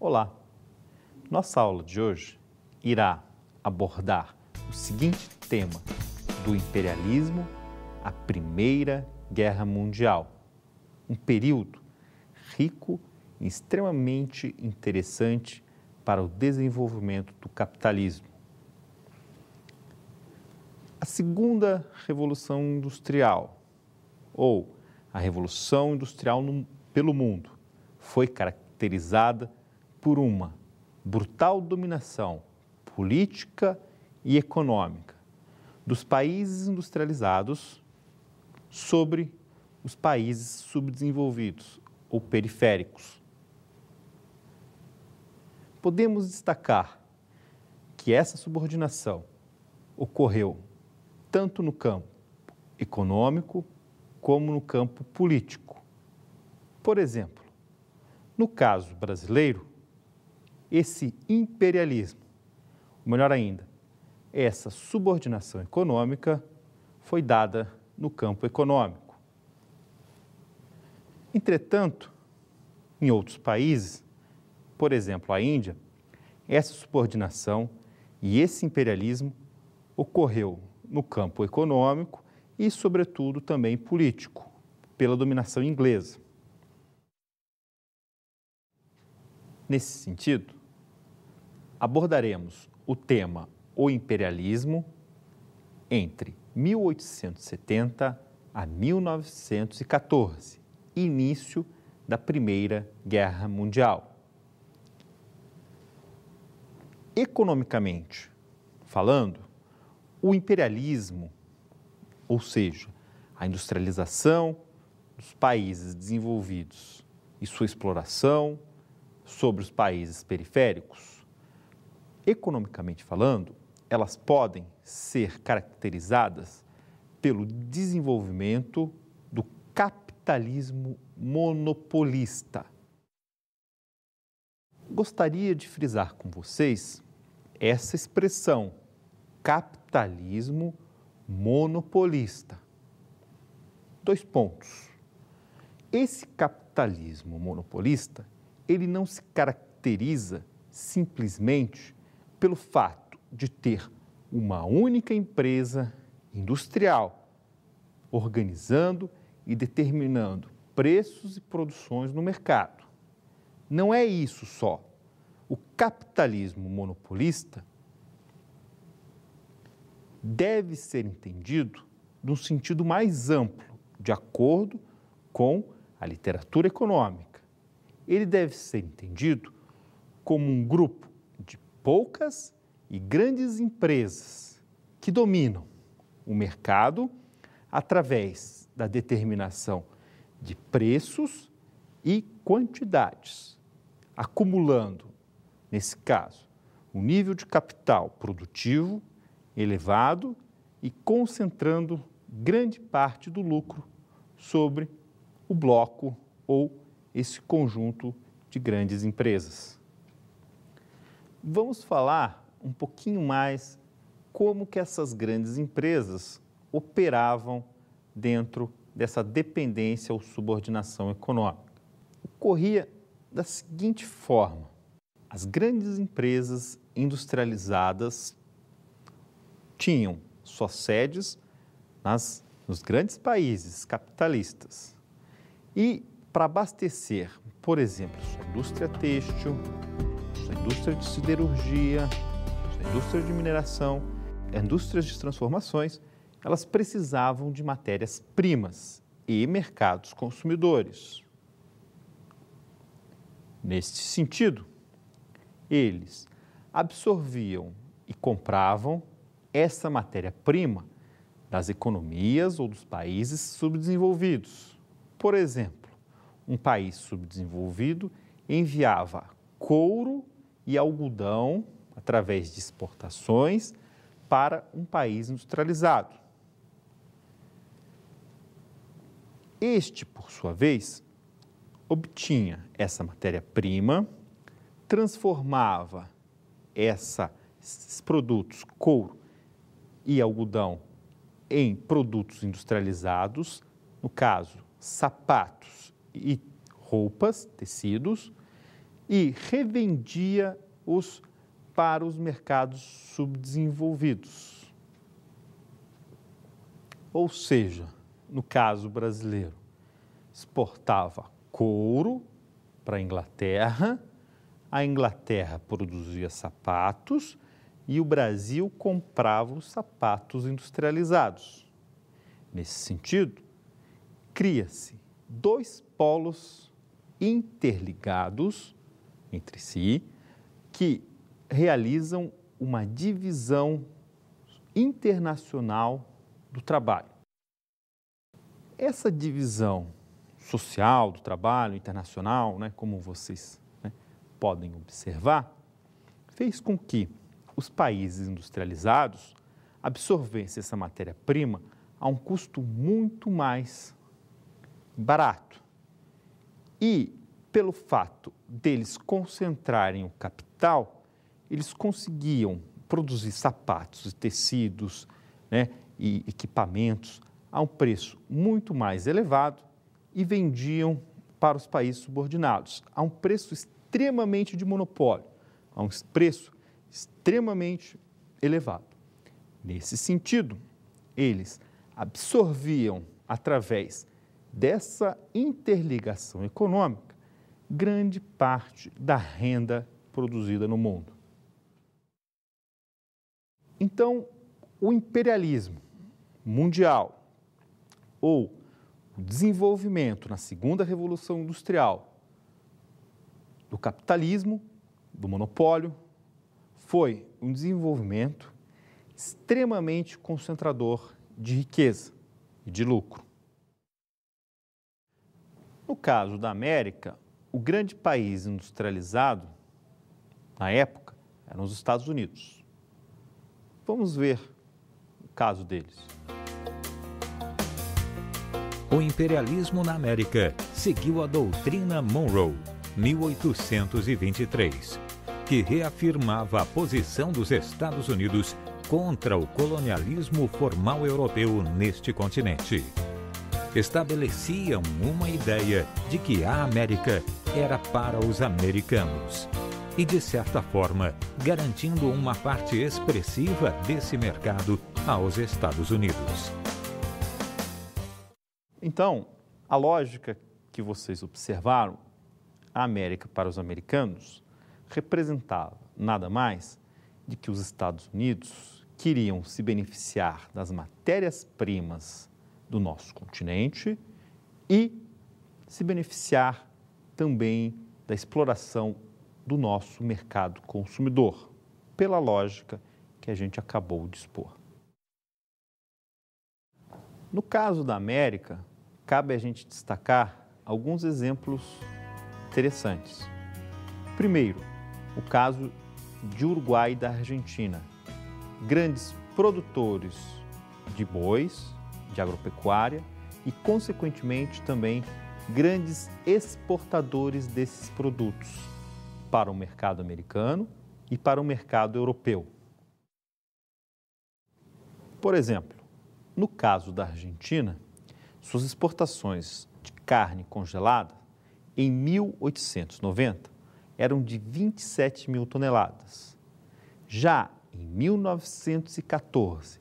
Olá! Nossa aula de hoje irá abordar o seguinte tema: do imperialismo à Primeira Guerra Mundial. Um período rico e extremamente interessante para o desenvolvimento do capitalismo. A Segunda Revolução Industrial, ou a Revolução Industrial pelo mundo, foi caracterizada por uma brutal dominação política e econômica dos países industrializados sobre os países subdesenvolvidos ou periféricos. Podemos destacar que essa subordinação ocorreu tanto no campo econômico como no campo político. Por exemplo, no caso brasileiro, esse imperialismo, ou melhor ainda, essa subordinação econômica foi dada no campo econômico. Entretanto, em outros países, por exemplo, a Índia, essa subordinação e esse imperialismo ocorreu no campo econômico e, sobretudo, também político, pela dominação inglesa. Nesse sentido, abordaremos o tema o imperialismo entre 1870 a 1914, início da Primeira Guerra Mundial. Economicamente falando, o imperialismo, ou seja, a industrialização dos países desenvolvidos e sua exploração sobre os países periféricos, economicamente falando, elas podem ser caracterizadas pelo desenvolvimento do capitalismo monopolista. Gostaria de frisar com vocês essa expressão, capitalismo monopolista. 2 pontos. Esse capitalismo monopolista, ele não se caracteriza simplesmente pelo fato de ter uma única empresa industrial organizando e determinando preços e produções no mercado. Não é isso só. O capitalismo monopolista deve ser entendido num sentido mais amplo, de acordo com a literatura econômica. Ele deve ser entendido como um grupo de poucas e grandes empresas que dominam o mercado através da determinação de preços e quantidades, acumulando, nesse caso, um nível de capital produtivo elevado e concentrando grande parte do lucro sobre o bloco ou esse conjunto de grandes empresas. Vamos falar um pouquinho mais como que essas grandes empresas operavam dentro dessa dependência ou subordinação econômica. Ocorria da seguinte forma: as grandes empresas industrializadas tinham suas sedes nos grandes países capitalistas e, para abastecer, por exemplo, sua indústria têxtil, sua indústria de siderurgia, sua indústria de mineração, indústrias de transformações, elas precisavam de matérias-primas e mercados consumidores. Neste sentido, eles absorviam e compravam essa matéria-prima das economias ou dos países subdesenvolvidos. Por exemplo, um país subdesenvolvido enviava couro e algodão através de exportações para um país industrializado. Este, por sua vez, obtinha essa matéria-prima, transformava esses produtos, couro e algodão, em produtos industrializados, no caso, sapatos e roupas, tecidos, e revendia para os mercados subdesenvolvidos. Ou seja, no caso brasileiro, exportava couro para a Inglaterra produzia sapatos e o Brasil comprava os sapatos industrializados. Nesse sentido, cria-se dois polos interligados entre si que realizam uma divisão internacional do trabalho. Essa divisão social do trabalho internacional, como vocês podem observar, fez com que os países industrializados absorvessem essa matéria-prima a um custo muito mais barato. E, pelo fato deles concentrarem o capital, eles conseguiam produzir sapatos e tecidos, e equipamentos a um preço muito mais elevado e vendiam para os países subordinados a um preço extremamente de monopólio, a um preço extremamente elevado. Nesse sentido, eles absorviam, através dessa interligação econômica, grande parte da renda produzida no mundo. Então, o imperialismo mundial ou o desenvolvimento na segunda revolução industrial do capitalismo, do monopólio, foi um desenvolvimento extremamente concentrador de riqueza e de lucro. No caso da América, o grande país industrializado, na época, eram os Estados Unidos. Vamos ver o caso deles. O imperialismo na América seguiu a doutrina Monroe, 1823, que reafirmava a posição dos Estados Unidos contra o colonialismo formal europeu neste continente. Estabeleciam uma ideia de que a América era para os americanos e, de certa forma, garantindo uma parte expressiva desse mercado aos Estados Unidos. Então, a lógica que vocês observaram, a América para os americanos, representava nada mais de que os Estados Unidos queriam se beneficiar das matérias-primas do nosso continente e se beneficiar também da exploração do nosso mercado consumidor, pela lógica que a gente acabou de expor. No caso da América, cabe a gente destacar alguns exemplos interessantes. Primeiro, o caso de Uruguai e da Argentina, grandes produtores de bois, de agropecuária e, consequentemente, também grandes exportadores desses produtos para o mercado americano e para o mercado europeu. Por exemplo, no caso da Argentina, suas exportações de carne congelada em 1890 eram de 27 mil toneladas. Já em 1914,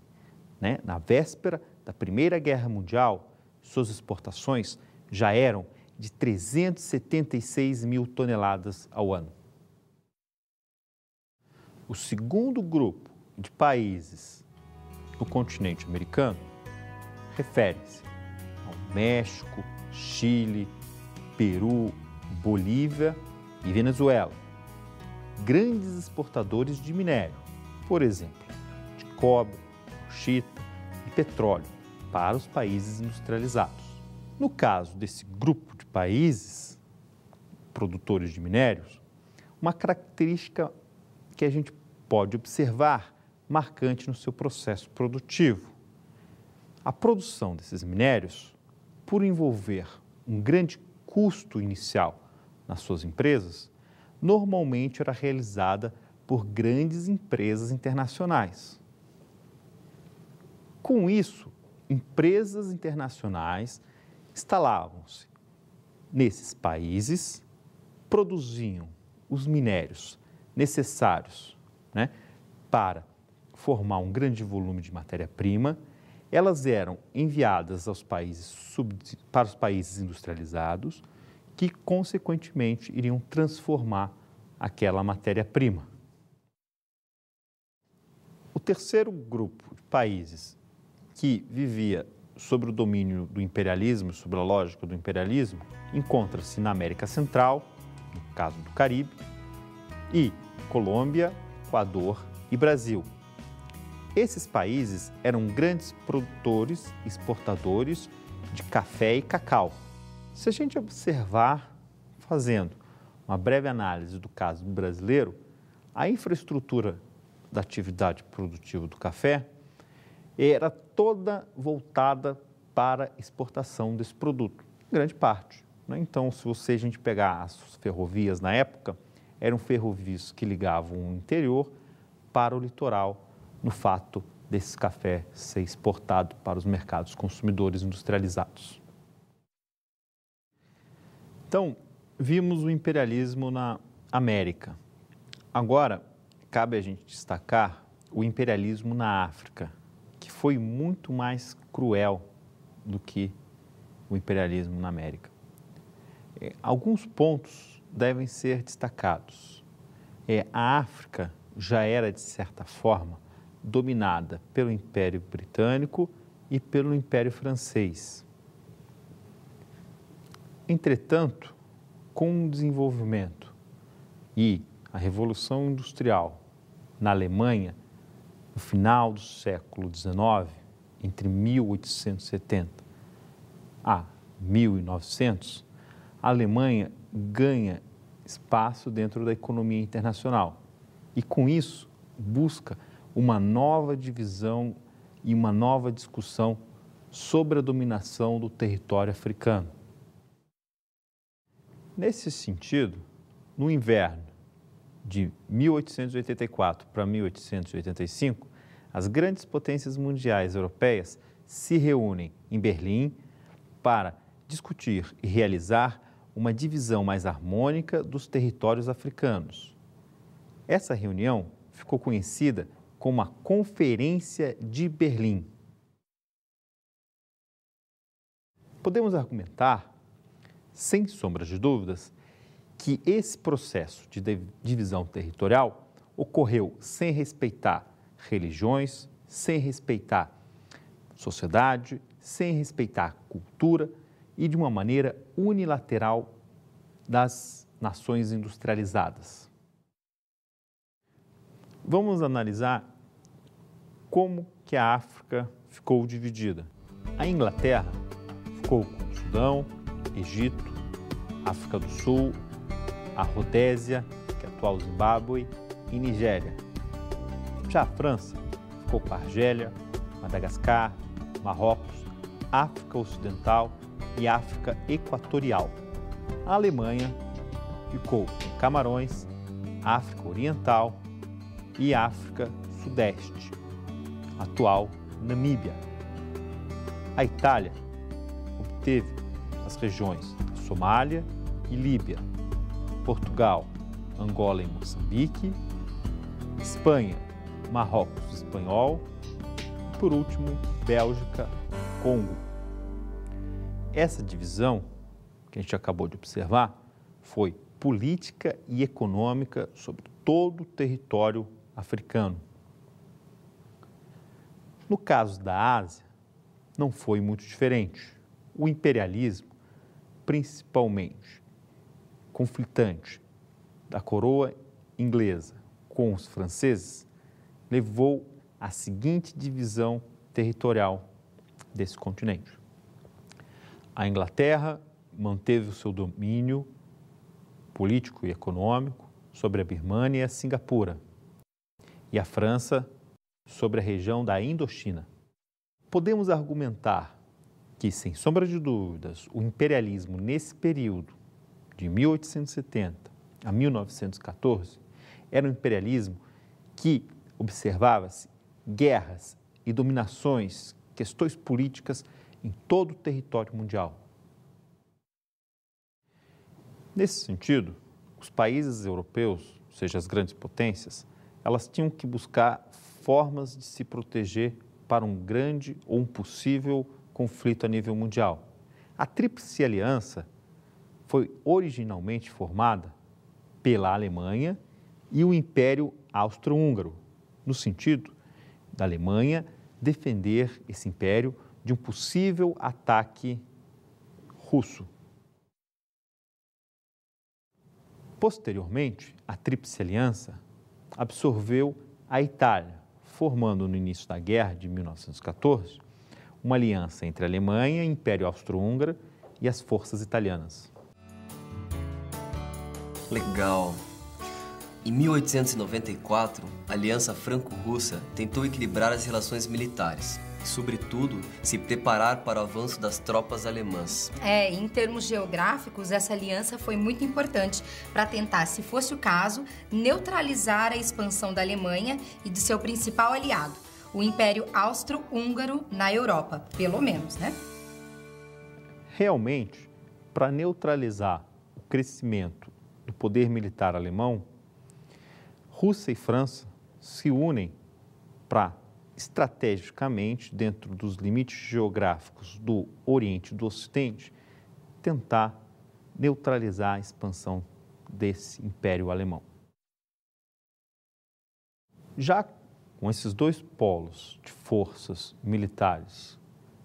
na véspera da Primeira Guerra Mundial, suas exportações já eram de 376 mil toneladas ao ano. O segundo grupo de países do continente americano refere-se ao México, Chile, Peru, Bolívia e Venezuela, grandes exportadores de minério, por exemplo, de cobre, bauxita e petróleo para os países industrializados. No caso desse grupo de países produtores de minérios, uma característica que a gente pode observar marcante no seu processo produtivo. A produção desses minérios, por envolver um grande custo inicial nas suas empresas, normalmente era realizada por grandes empresas internacionais. Com isso, empresas internacionais instalavam-se nesses países, produziam os minérios necessários, né, para formar um grande volume de matéria-prima, elas eram enviadas para os países industrializados, que, consequentemente, iriam transformar aquela matéria-prima. O terceiro grupo de países que vivia sob o domínio do imperialismo, sob a lógica do imperialismo, encontra-se na América Central, no caso do Caribe, e Colômbia, Equador e Brasil. Esses países eram grandes produtores e exportadores de café e cacau. Se a gente observar, fazendo uma breve análise do caso brasileiro, a infraestrutura da atividade produtiva do café era toda voltada para exportação desse produto, grande parte, né? Então, se a gente pegar as ferrovias na época, eram ferrovias que ligavam o interior para o litoral, no fato desse café ser exportado para os mercados consumidores industrializados. Então, vimos o imperialismo na América. Agora, cabe a gente destacar o imperialismo na África, que foi muito mais cruel do que o imperialismo na América. Alguns pontos devem ser destacados. A África já era, de certa forma, dominada pelo Império Britânico e pelo Império Francês. Entretanto, com o desenvolvimento e a Revolução Industrial na Alemanha, no final do século XIX, entre 1870 a 1900, a Alemanha ganha espaço dentro da economia internacional e, com isso, busca uma nova divisão e uma nova discussão sobre a dominação do território africano. Nesse sentido, no inverno de 1884 para 1885, as grandes potências mundiais europeias se reúnem em Berlim para discutir e realizar uma divisão mais harmônica dos territórios africanos. Essa reunião ficou conhecida como a Conferência de Berlim. Podemos argumentar, sem sombras de dúvidas, que esse processo de divisão territorial ocorreu sem respeitar religiões, sem respeitar sociedade, sem respeitar cultura e de uma maneira unilateral das nações industrializadas. Vamos analisar como que a África ficou dividida. A Inglaterra ficou com o Sudão, Egito, África do Sul, a Rodésia, que é a atual Zimbábue, e Nigéria. Já a França ficou com a Argélia, Madagascar, Marrocos, África Ocidental e África Equatorial. A Alemanha ficou com Camarões, África Oriental e África Sudeste, atual Namíbia. A Itália obteve as regiões Somália e Líbia, Portugal, Angola e Moçambique, Espanha, Marrocos espanhol e, por último, Bélgica, Congo. Essa divisão que a gente acabou de observar foi política e econômica sobre todo o território africano. No caso da Ásia, não foi muito diferente. O imperialismo, principalmente conflitante da coroa inglesa com os franceses, levou à seguinte divisão territorial desse continente. A Inglaterra manteve o seu domínio político e econômico sobre a Birmânia e a Singapura, e a França sobre a região da Indochina. Podemos argumentar que, sem sombra de dúvidas, o imperialismo nesse período, de 1870 a 1914, era um imperialismo que observava-se guerras e dominações, questões políticas em todo o território mundial. Nesse sentido, os países europeus, ou seja, as grandes potências, elas tinham que buscar formas de se proteger para um grande ou um possível conflito a nível mundial. A Tríplice Aliança foi originalmente formada pela Alemanha e o Império Austro-Húngaro, no sentido da Alemanha defender esse império de um possível ataque russo. Posteriormente, a Tríplice Aliança absorveu a Itália, formando no início da guerra de 1914 uma aliança entre a Alemanha, Império Austro-Húngaro e as forças italianas. Legal. Em 1894, a Aliança Franco-Russa tentou equilibrar as relações militares e, sobretudo, se preparar para o avanço das tropas alemãs. Em termos geográficos, essa aliança foi muito importante para tentar, se fosse o caso, neutralizar a expansão da Alemanha e de seu principal aliado, o Império Austro-Húngaro na Europa, pelo menos, né? Realmente, para neutralizar o crescimento do poder militar alemão, Rússia e França se unem para, estrategicamente, dentro dos limites geográficos do Oriente e do Ocidente, tentar neutralizar a expansão desse Império Alemão. Já com esses dois polos de forças militares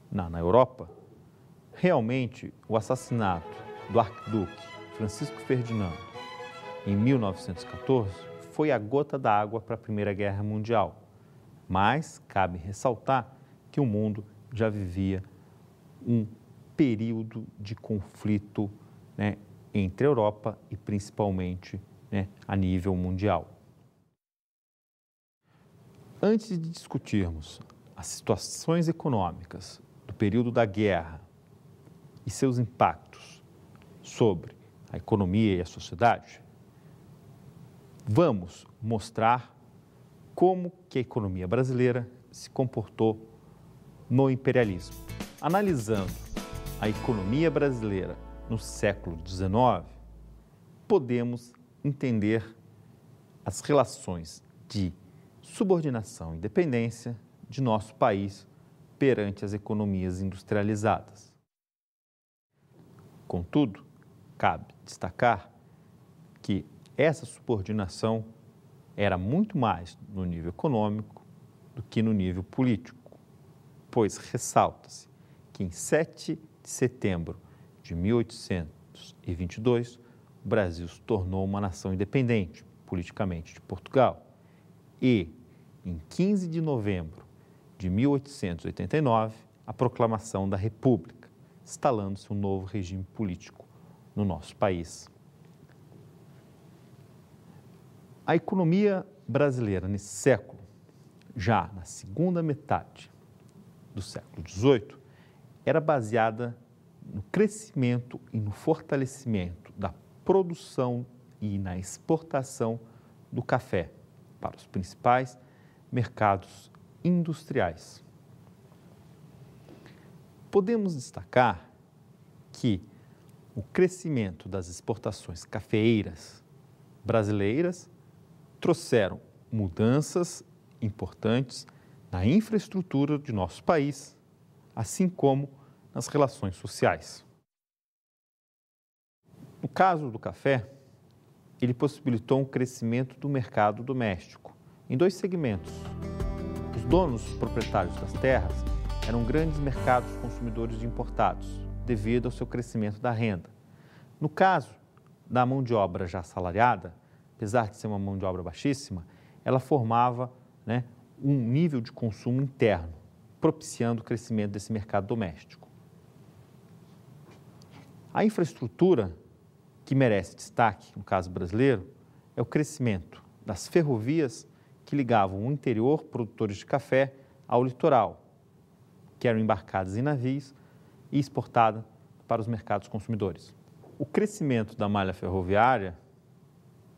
na Europa, realmente o assassinato do arquiduque Francisco Ferdinando em 1914 foi a gota d'água para a Primeira Guerra Mundial. Mas cabe ressaltar que o mundo já vivia um período de conflito, né, entre a Europa e principalmente, né, a nível mundial. Antes de discutirmos as situações econômicas do período da guerra e seus impactos sobre a economia e a sociedade, vamos mostrar como que a economia brasileira se comportou no imperialismo. Analisando a economia brasileira no século XIX, podemos entender as relações de subordinação e dependência de nosso país perante as economias industrializadas. Contudo, cabe destacar que essa subordinação era muito mais no nível econômico do que no nível político, pois ressalta-se que em 7 de setembro de 1822, o Brasil se tornou uma nação independente, politicamente, de Portugal, e em 15 de novembro de 1889, a proclamação da República, instalando-se um novo regime político no nosso país. A economia brasileira nesse século, já na segunda metade do século XVIII, era baseada no crescimento e no fortalecimento da produção e na exportação do café para os principais mercados industriais. Podemos destacar que o crescimento das exportações cafeeiras brasileiras trouxeram mudanças importantes na infraestrutura de nosso país, assim como nas relações sociais. No caso do café, ele possibilitou um crescimento do mercado doméstico em dois segmentos. Os donos proprietários das terras eram grandes mercados consumidores de importados, devido ao seu crescimento da renda. No caso da mão de obra já assalariada, apesar de ser uma mão de obra baixíssima, ela formava, né, um nível de consumo interno, propiciando o crescimento desse mercado doméstico. A infraestrutura que merece destaque, no caso brasileiro, é o crescimento das ferrovias que ligavam o interior, produtores de café, ao litoral, que eram embarcadas em navios e exportadas para os mercados consumidores. O crescimento da malha ferroviária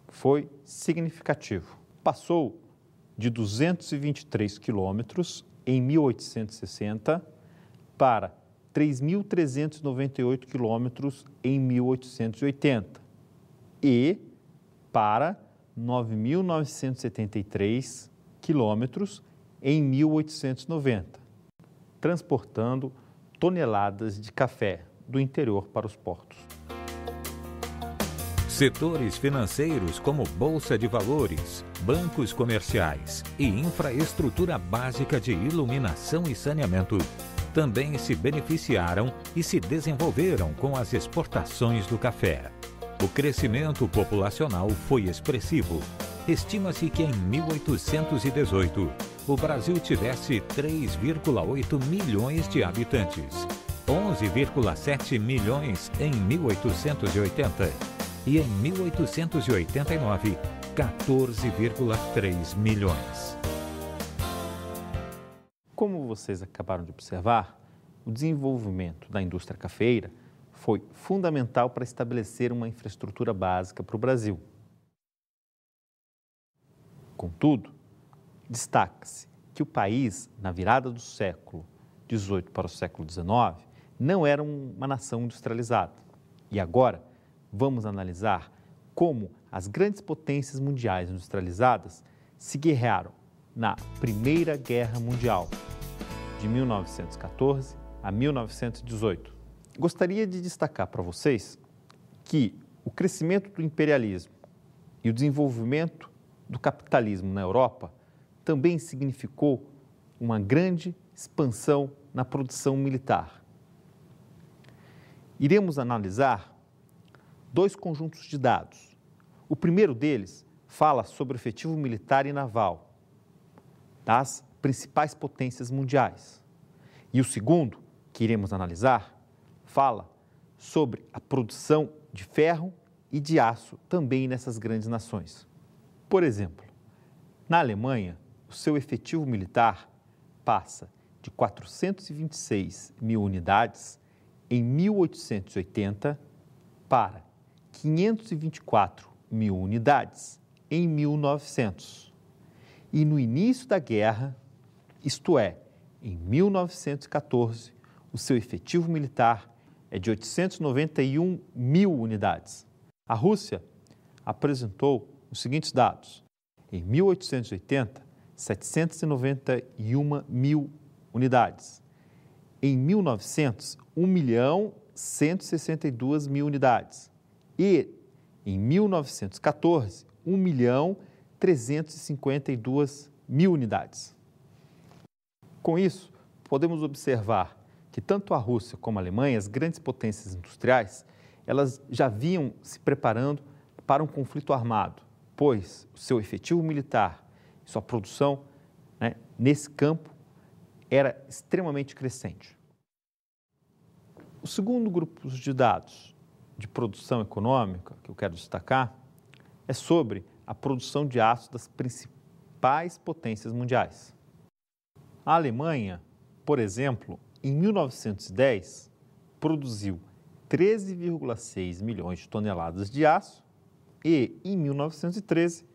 foi significativo. Passou de 223 quilômetros em 1860 para 3.398 quilômetros em 1880 e para 9.973 quilômetros em 1890, transportando toneladas de café do interior para os portos. Setores financeiros como Bolsa de Valores, bancos comerciais e infraestrutura básica de iluminação e saneamento também se beneficiaram e se desenvolveram com as exportações do café. O crescimento populacional foi expressivo. Estima-se que em 1818 o Brasil tivesse 3,8 milhões de habitantes, 11,7 milhões em 1880 e em 1889, 14,3 milhões. Como vocês acabaram de observar, o desenvolvimento da indústria cafeeira foi fundamental para estabelecer uma infraestrutura básica para o Brasil. Contudo, destaca-se que o país, na virada do século XVIII para o século XIX, não era uma nação industrializada. E agora, vamos analisar como as grandes potências mundiais industrializadas se guerrearam na Primeira Guerra Mundial, de 1914 a 1918. Gostaria de destacar para vocês que o crescimento do imperialismo e o desenvolvimento do capitalismo na Europa também significou uma grande expansão na produção militar. Iremos analisar dois conjuntos de dados. O primeiro deles fala sobre o efetivo militar e naval das principais potências mundiais. E o segundo, que iremos analisar, fala sobre a produção de ferro e de aço também nessas grandes nações. Por exemplo, na Alemanha, o seu efetivo militar passa de 426 mil unidades em 1880 para 524 mil unidades em 1900. E no início da guerra, isto é, em 1914, o seu efetivo militar é de 891 mil unidades. A Rússia apresentou os seguintes dados. Em 1880, 791 mil unidades. Em 1900, 1.162 mil unidades. E, em 1914, 1.352 mil unidades. Com isso, podemos observar que tanto a Rússia como a Alemanha, as grandes potências industriais, elas já vinham se preparando para um conflito armado, pois o seu efetivo militar e sua produção, nesse campo era extremamente crescente. O segundo grupo de dados de produção econômica que eu quero destacar é sobre a produção de aço das principais potências mundiais. A Alemanha, por exemplo, em 1910, produziu 13,6 milhões de toneladas de aço e, em 1913,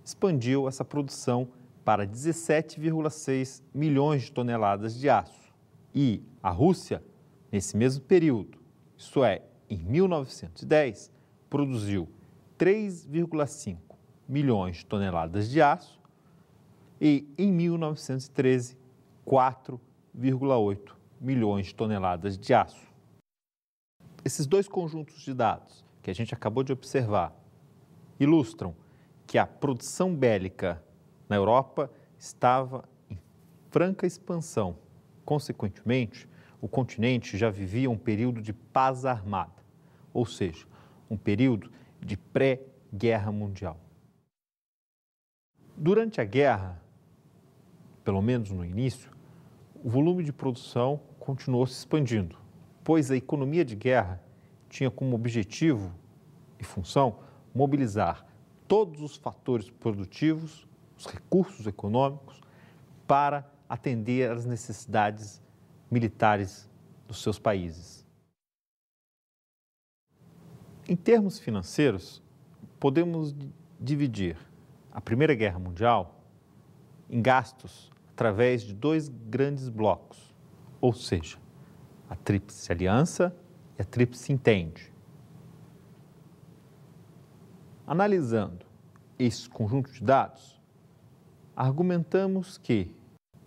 expandiu essa produção para 17,6 milhões de toneladas de aço. E a Rússia, nesse mesmo período, isto é, em 1910, produziu 3,5 milhões de toneladas de aço e, em 1913, 4,8 milhões de toneladas de aço. Esses dois conjuntos de dados que a gente acabou de observar ilustram que a produção bélica na Europa estava em franca expansão. Consequentemente, o continente já vivia um período de paz armada, ou seja, um período de pré-guerra mundial. Durante a guerra, pelo menos no início, o volume de produção continuou se expandindo, pois a economia de guerra tinha como objetivo e função mobilizar todos os fatores produtivos, os recursos econômicos, para atender às necessidades militares dos seus países. Em termos financeiros, podemos dividir a Primeira Guerra Mundial em gastos através de dois grandes blocos, ou seja, a Tríplice Aliança e a Tríplice Entente. Analisando esse conjunto de dados, argumentamos que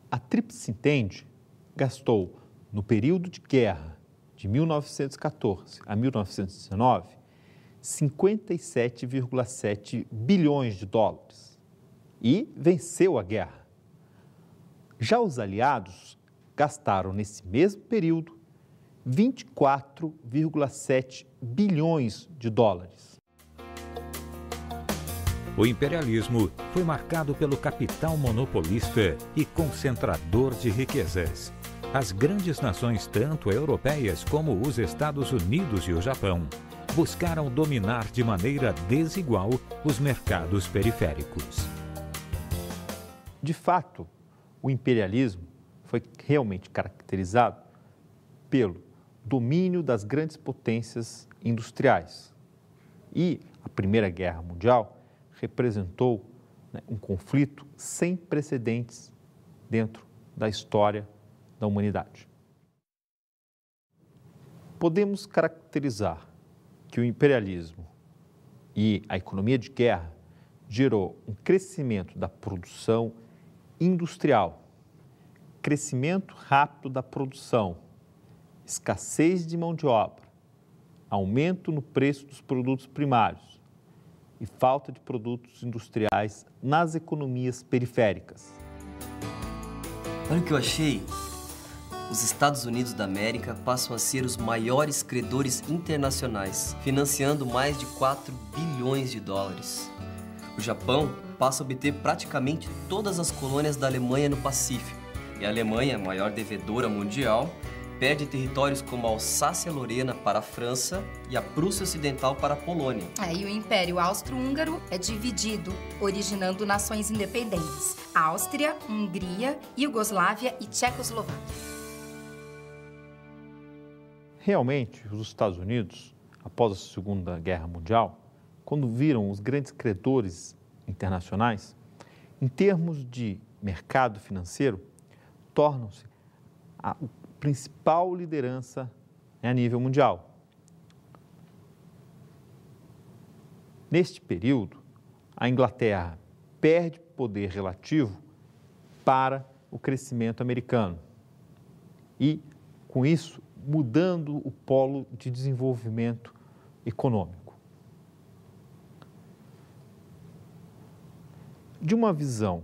a Tríplice Entente gastou, no período de guerra de 1914 a 1919, 57,7 bilhões de dólares e venceu a guerra. Já os aliados gastaram, nesse mesmo período, 24,7 bilhões de dólares. O imperialismo foi marcado pelo capital monopolista e concentrador de riquezas. As grandes nações, tanto europeias como os Estados Unidos e o Japão, buscaram dominar de maneira desigual os mercados periféricos. De fato, o imperialismo foi realmente caracterizado pelo domínio das grandes potências industriais. E a Primeira Guerra Mundial representou um conflito sem precedentes dentro da história da humanidade. Podemos caracterizar que o imperialismo e a economia de guerra gerou um crescimento da produção industrial, crescimento rápido da produção, escassez de mão de obra, aumento no preço dos produtos primários e falta de produtos industriais nas economias periféricas. Olha o que eu achei. Os Estados Unidos da América passam a ser os maiores credores internacionais, financiando mais de 4 bilhões de dólares. O Japão passa a obter praticamente todas as colônias da Alemanha no Pacífico. E a Alemanha, a maior devedora mundial, perde territórios como a Alsácia-Lorena para a França e a Prússia Ocidental para a Polônia. E o Império Austro-Húngaro é dividido, originando nações independentes: Áustria, Hungria, Iugoslávia e Tchecoslováquia. Realmente, os Estados Unidos, após a Segunda Guerra Mundial, quando viram os grandes credores internacionais, em termos de mercado financeiro, tornam-se a principal liderança a nível mundial. Neste período, a Inglaterra perde poder relativo para o crescimento americano e, com isso, mudando o polo de desenvolvimento econômico. De uma visão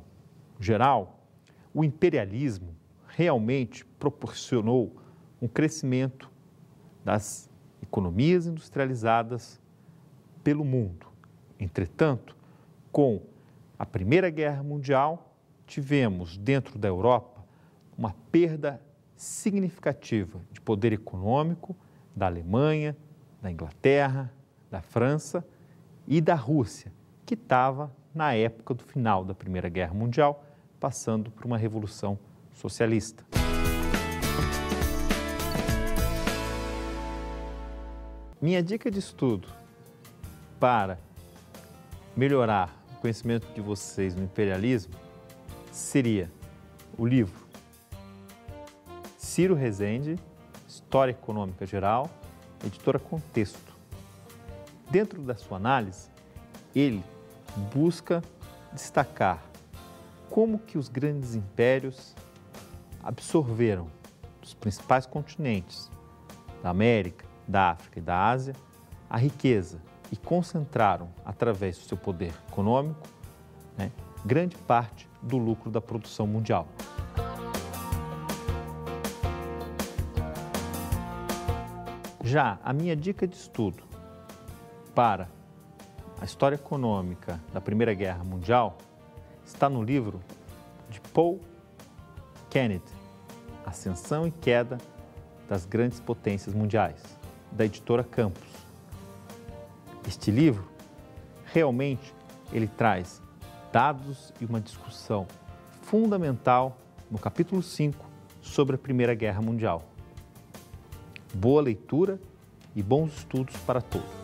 geral, o imperialismo realmente proporcionou um crescimento das economias industrializadas pelo mundo. Entretanto, com a Primeira Guerra Mundial, tivemos dentro da Europa uma perda significativa de poder econômico da Alemanha, da Inglaterra, da França e da Rússia, que estava, na época do final da Primeira Guerra Mundial, passando por uma revolução socialista. Minha dica de estudo para melhorar o conhecimento de vocês no imperialismo seria o livro Ciro Rezende, História Econômica Geral, editora Contexto. Dentro da sua análise, ele busca destacar como que os grandes impérios absorveram dos principais continentes da América, da África e da Ásia a riqueza e concentraram, através do seu poder econômico, grande parte do lucro da produção mundial. Já a minha dica de estudo para a história econômica da Primeira Guerra Mundial está no livro de Paul Kennedy, Ascensão e Queda das Grandes Potências Mundiais, da editora Campos. Este livro, realmente, ele traz dados e uma discussão fundamental no capítulo 5 sobre a Primeira Guerra Mundial. Boa leitura e bons estudos para todos.